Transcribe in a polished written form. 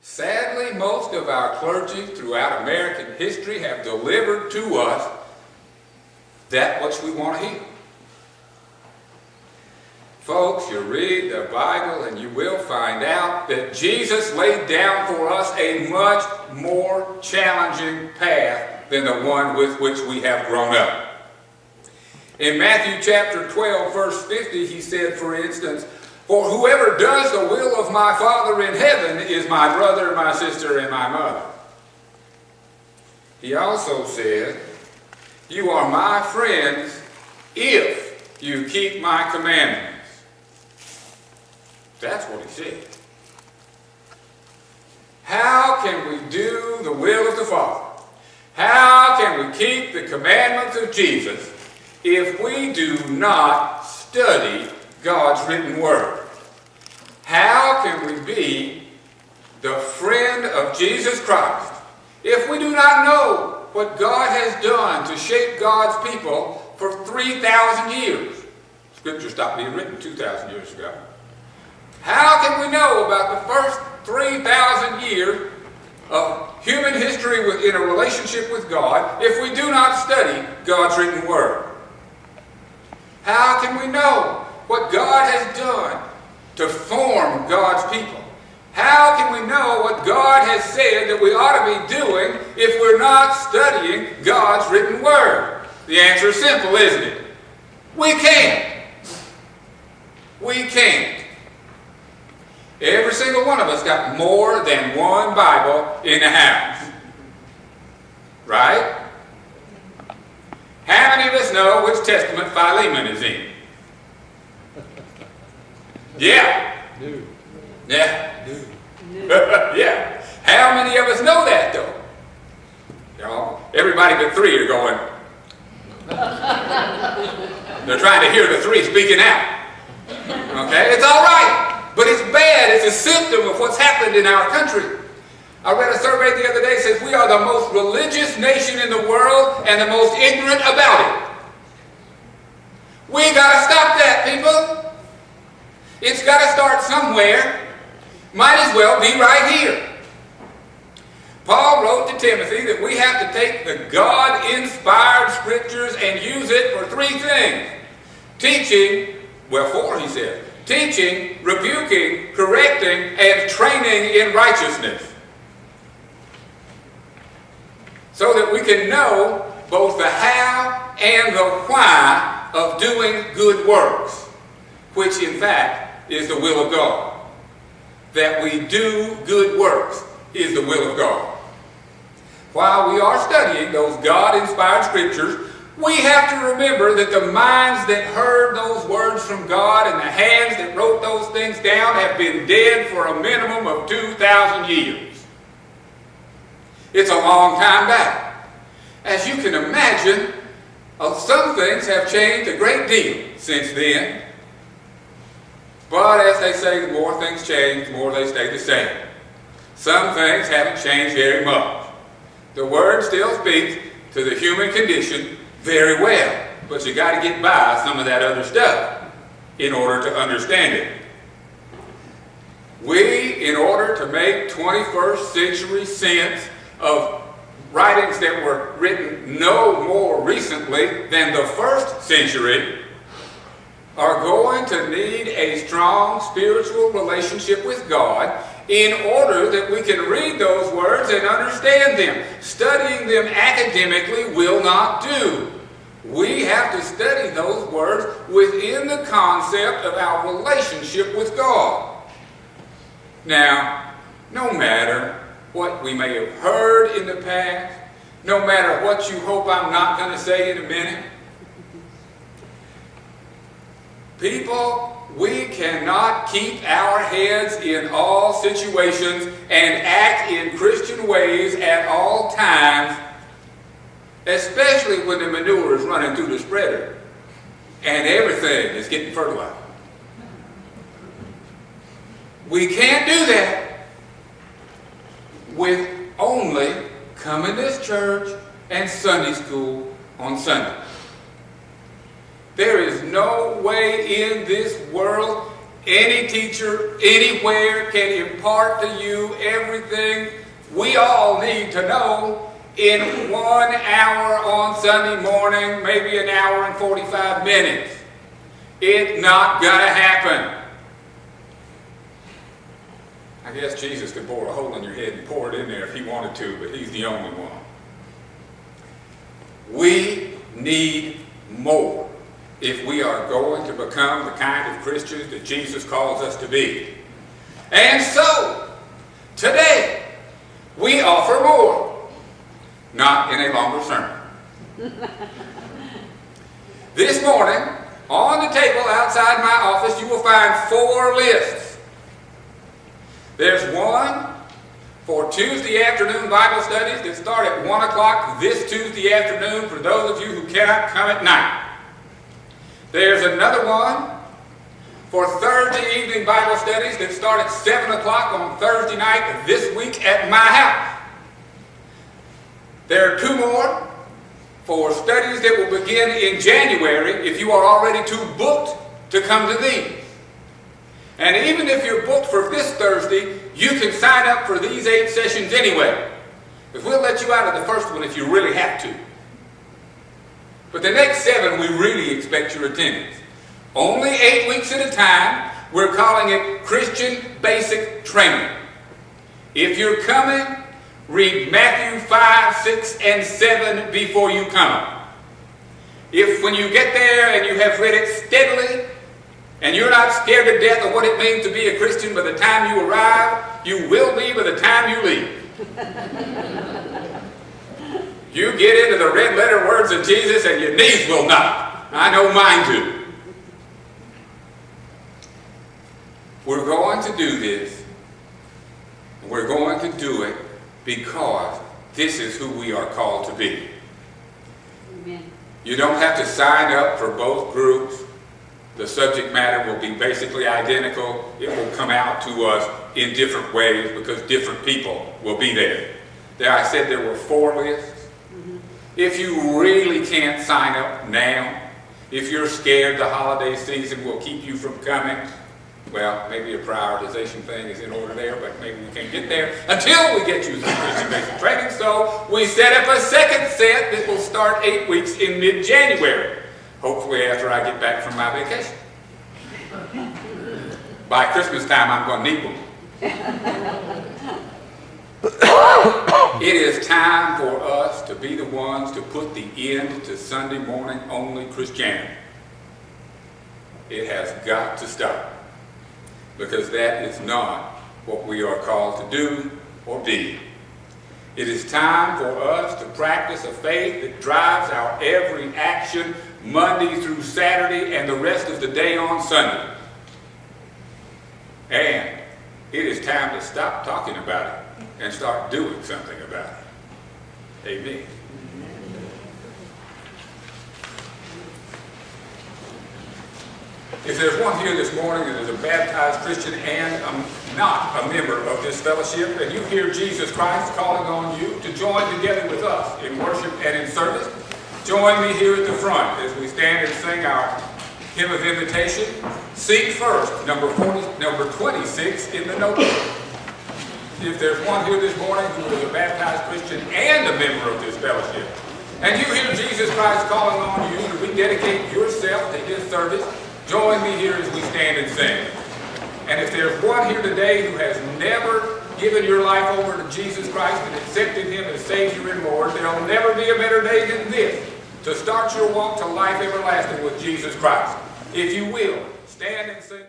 Sadly, most of our clergy throughout American history have delivered to us that which we want to hear. Folks, you read the Bible and you will find out that Jesus laid down for us a much more challenging path than the one with which we have grown up. In Matthew chapter 12, verse 50, he said, for instance, "For whoever does the will of my Father in heaven is my brother, my sister, and my mother." He also said, "You are my friends if you keep my commandments." That's what he said. How can we do the will of the Father? How can we keep the commandments of Jesus if we do not study God's written word? How can we be the friend of Jesus Christ if we do not know what God has done to shape God's people for 3,000 years? Scripture stopped being written 2,000 years ago. How can we know about the first 3,000 years of human history in a relationship with God if we do not study God's written word? How can we know what God has done to form God's people? How can we know what God has said that we ought to be doing if we're not studying God's written word? The answer is simple, isn't it? We can't. We can't. Every single one of us got more than one Bible in the house. Right? How many of us know which testament Philemon is in? Yeah. Yeah. Yeah. How many of us know that, though? Y'all, everybody but three are going. They're trying to hear the three speaking out. Okay? It's all right. But it's bad. It's a symptom of what's happened in our country. I read a survey the other day that says we are the most religious nation in the world and the most ignorant about it. We got to stop that, people. It's got to start somewhere. Might as well be right here. Paul wrote to Timothy that we have to take the God-inspired scriptures and use it for three things. Four, he said. Teaching, rebuking, correcting, and training in righteousness. So that we can know both the how and the why of doing good works, which in fact is the will of God. That we do good works is the will of God. While we are studying those God-inspired scriptures, we have to remember that the minds that heard those words from God and the hands that wrote those things down have been dead for a minimum of 2,000 years. It's a long time back. As you can imagine, some things have changed a great deal since then. But as they say, the more things change, the more they stay the same. Some things haven't changed very much. The Word still speaks to the human condition very well, but you got to get by some of that other stuff in order to understand it. We, in order to make 21st century sense of writings that were written no more recently than the first century, are going to need a strong spiritual relationship with God in order that we can read those words and understand them. Studying them academically will not do. We have to study those words within the concept of our relationship with God. Now, no matter what we may have heard in the past, no matter what you hope I'm not going to say in a minute, people, we cannot keep our heads in all situations and act in Christian ways at all times, especially when the manure is running through the spreader and everything is getting fertilized. We can't do that with only coming to church and Sunday school on Sunday. There is no way in this world Any teacher anywhere can impart to you everything we all need to know in 1 hour on Sunday morning, maybe an hour and 45 minutes. It's not going to happen. I guess Jesus could bore a hole in your head and pour it in there if he wanted to, but he's the only one. We need more if we are going to become the kind of Christians that Jesus calls us to be. And so, today, we offer more, not in a longer sermon. This morning, on the table outside my office, you will find 4 lists. There's one for Tuesday afternoon Bible studies that start at 1 o'clock this Tuesday afternoon for those of you who cannot come at night. There's another one for Thursday evening Bible studies that start at 7 o'clock on Thursday night this week at my house. There are 2 more for studies that will begin in January if you are already too booked to come to these. And even if you're booked for this Thursday, you can sign up for these 8 sessions anyway. Because we'll let you out of the first one if you really have to. But the next 7, we really expect your attendance. Only 8 weeks at a time. We're calling it Christian Basic Training. If you're coming, read Matthew 5, 6, and 7 before you come. If when you get there and you have read it steadily, and you're not scared to death of what it means to be a Christian by the time you arrive, you will be by the time you leave. You get into the red letter words of Jesus and your knees will not. I know mine do. We're going to do this. And we're going to do it because this is who we are called to be. Amen. You don't have to sign up for both groups. The subject matter will be basically identical. It will come out to us in different ways because different people will be there. There, I said there were 4 lists. Mm-hmm. If you really can't sign up now, if you're scared the holiday season will keep you from coming, well, maybe a prioritization thing is in order there, but maybe we can't get there until we get you through Christian Basic Training. So we set up a second set that will start 8 weeks in mid-January. Hopefully after I get back from my vacation. By Christmas time, I'm going to need one. It is time for us to be the ones to put the end to Sunday morning only Christianity. It has got to stop. Because that is not what we are called to do or be. It is time for us to practice a faith that drives our every action Monday through Saturday and the rest of the day on Sunday. And it is time to stop talking about it and start doing something about it. Amen. If there's one here this morning that is a baptized Christian and not a member of this fellowship, and you hear Jesus Christ calling on you to join together with us in worship and in service, join me here at the front as we stand and sing our hymn of invitation. Seek first, number 26 in the notebook. If there's one here this morning who is a baptized Christian and a member of this fellowship, and you hear Jesus Christ calling on you to rededicate yourself to his service, join me here as we stand and sing. And if there's one here today who has never given your life over to Jesus Christ and accepted him as Savior and Lord, there'll never be a better day than this to start your walk to life everlasting with Jesus Christ. If you will, stand and sing.